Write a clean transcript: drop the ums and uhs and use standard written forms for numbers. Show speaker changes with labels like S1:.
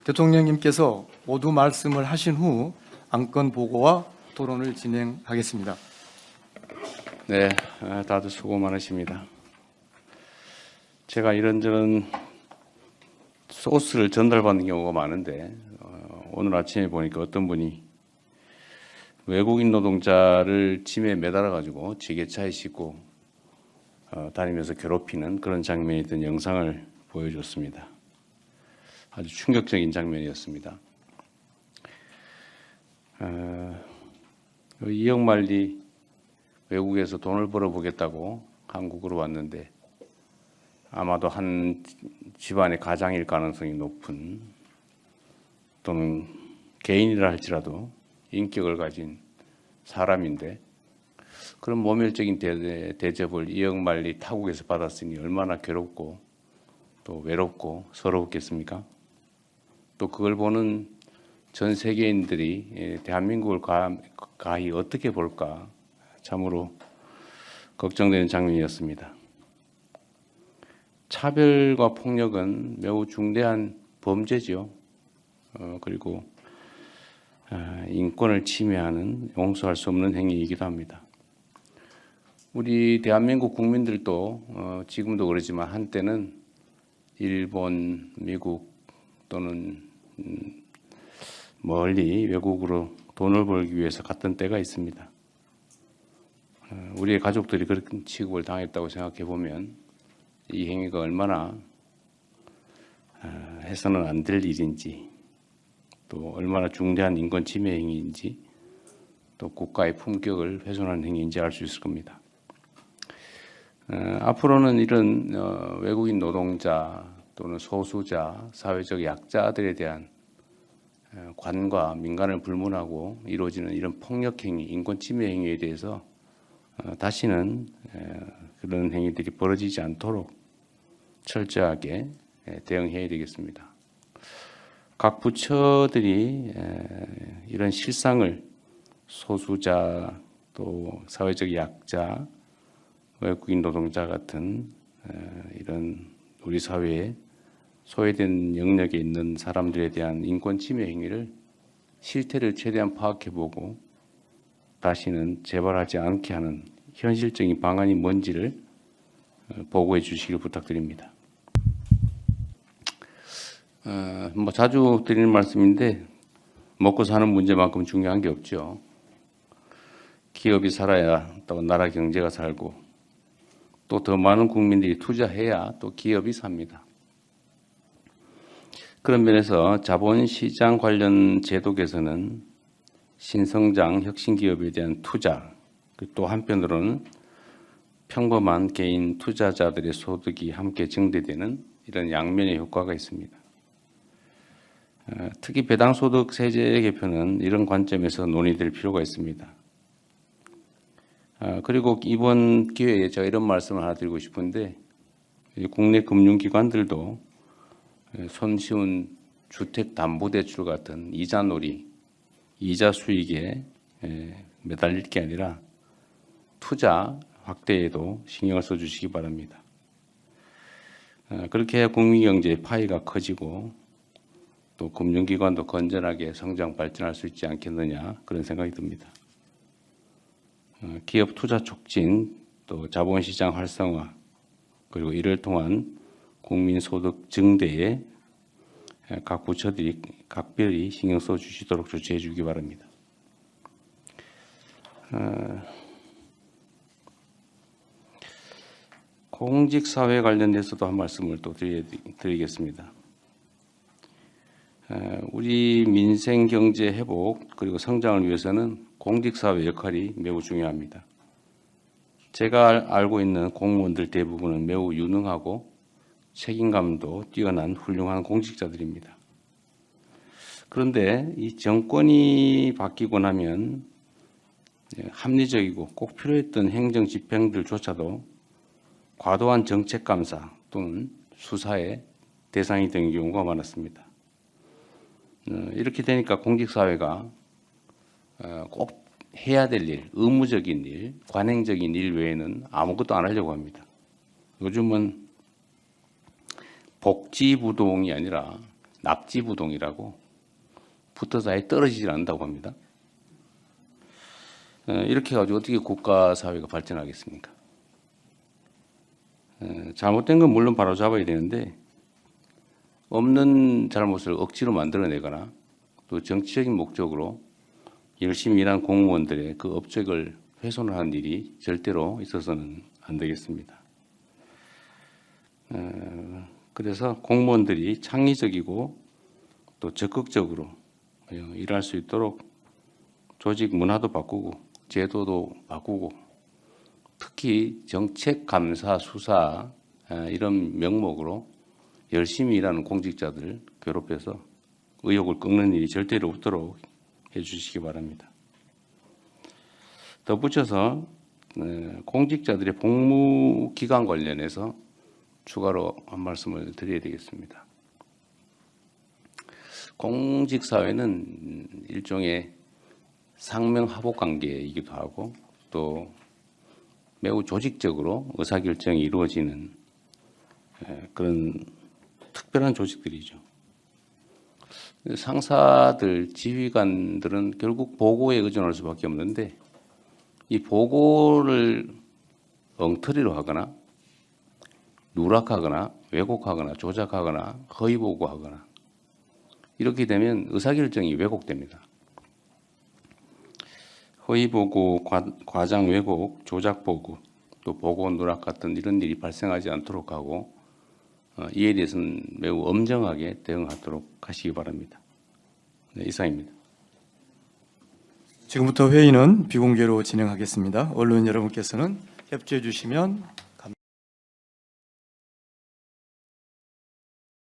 S1: 대통령님께서 모두 말씀을 하신 후 안건 보고와 토론을 진행하겠습니다.
S2: 네, 다들 수고 많으십니다. 제가 이런저런 소스를 전달받는 경우가 많은데 오늘 아침에 보니까 어떤 분이 외국인 노동자를 짐에 매달아가지고 지게차에 싣고 다니면서 괴롭히는 그런 장면이 든 영상을 보여줬습니다. 아주 충격적인 장면이었습니다. 이영만리 외국에서 돈을 벌어보겠다고 한국으로 왔는데 아마도 한 집안의 가장일 가능성이 높은, 또는 개인이라 할지라도 인격을 가진 사람인데, 그런 모멸적인 대접을 이영만리 타국에서 받았으니 얼마나 괴롭고 또 외롭고 서러웠겠습니까? 또 그걸 보는 전 세계인들이 대한민국을 가히 어떻게 볼까 참으로 걱정되는 장면이었습니다. 차별과 폭력은 매우 중대한 범죄죠. 그리고 인권을 침해하는 용서할 수 없는 행위이기도 합니다. 우리 대한민국 국민들도 지금도 그러지만 한때는 일본, 미국 또는 멀리 외국으로 돈을 벌기 위해서 갔던 때가 있습니다. 우리의 가족들이 그런 취급을 당했다고 생각해 보면 이 행위가 얼마나 해서는 안 될 일인지, 또 얼마나 중대한 인권 침해 행위인지, 또 국가의 품격을 훼손하는 행위인지 알 수 있을 겁니다. 앞으로는 이런 외국인 노동자 또는 소수자, 사회적 약자들에 대한 관과 민간을 불문하고 이루어지는 이런 폭력 행위, 인권 침해 행위에 대해서 다시는 그런 행위들이 벌어지지 않도록 철저하게 대응해야 되겠습니다. 각 부처들이 이런 실상을 소수자, 또 사회적 약자, 외국인 노동자 같은 이런 우리 사회에 소외된 영역에 있는 사람들에 대한 인권 침해 행위를 실태를 최대한 파악해보고 다시는 재발하지 않게 하는 현실적인 방안이 뭔지를 보고해 주시길 부탁드립니다. 자주 드리는 말씀인데 먹고 사는 문제만큼 중요한 게 없죠. 기업이 살아야 또 나라 경제가 살고, 또 더 많은 국민들이 투자해야 또 기업이 삽니다. 그런 면에서 자본시장 관련 제도 개선은 신성장 혁신기업에 대한 투자, 또 한편으로는 평범한 개인 투자자들의 소득이 함께 증대되는 이런 양면의 효과가 있습니다. 특히 배당소득 세제 개편은 이런 관점에서 논의될 필요가 있습니다. 그리고 이번 기회에 제가 이런 말씀을 하나 드리고 싶은데, 국내 금융기관들도 손쉬운 주택담보대출 같은 이자놀이, 이자 수익에 매달릴 게 아니라 투자 확대에도 신경을 써주시기 바랍니다. 그렇게 해야 국민경제의 파이가 커지고 또 금융기관도 건전하게 성장 발전할 수 있지 않겠느냐, 그런 생각이 듭니다. 기업 투자 촉진, 또 자본시장 활성화, 그리고 이를 통한 국민소득 증대에 각 부처들이 각별히 신경 써주시도록 조치해 주기 바랍니다. 공직사회 관련해서도 한 말씀을 또 드리겠습니다. 우리 민생경제 회복 그리고 성장을 위해서는 공직사회 역할이 매우 중요합니다. 제가 알고 있는 공무원들 대부분은 매우 유능하고 책임감도 뛰어난 훌륭한 공직자들입니다. 그런데 이 정권이 바뀌고 나면 합리적이고 꼭 필요했던 행정 집행들조차도 과도한 정책 감사 또는 수사의 대상이 된 경우가 많았습니다. 이렇게 되니까 공직사회가 꼭 해야 될 일, 의무적인 일, 관행적인 일 외에는 아무것도 안 하려고 합니다. 요즘은 복지부동이 아니라 낙지부동이라고 붙어서 아예 떨어지질 않는다고 합니다. 이렇게 해가지고 어떻게 국가 사회가 발전하겠습니까? 잘못된 건 물론 바로 잡아야 되는데 없는 잘못을 억지로 만들어내거나 또 정치적인 목적으로 열심히 일한 공무원들의 그 업적을 훼손을 하는 일이 절대로 있어서는 안 되겠습니다. 그래서 공무원들이 창의적이고 또 적극적으로 일할 수 있도록 조직 문화도 바꾸고 제도도 바꾸고 특히 정책 감사 수사 이런 명목으로 열심히 일하는 공직자들 괴롭혀서 의욕을 꺾는 일이 절대로 없도록 해주시기 바랍니다. 덧붙여서 공직자들의 복무 기간 관련해서 추가로 한 말씀을 드려야 되겠습니다. 공직사회는 일종의 상명하복 관계이기도 하고 또 매우 조직적으로 의사결정이 이루어지는 그런 특별한 조직들이죠. 상사들, 지휘관들은 결국 보고에 의존할 수밖에 없는데 이 보고를 엉터리로 하거나 누락하거나 왜곡하거나 조작하거나 허위 보고하거나 이렇게 되면 의사결정이 왜곡됩니다. 허위 보고, 과장 왜곡, 조작 보고, 또 보고 누락 같은 이런 일이 발생하지 않도록 하고 이에 대해서는 매우 엄정하게 대응하도록 하시기 바랍니다. 네, 이상입니다.
S1: 지금부터 회의는 비공개로 진행하겠습니다. 언론 여러분께서는 협조해 주시면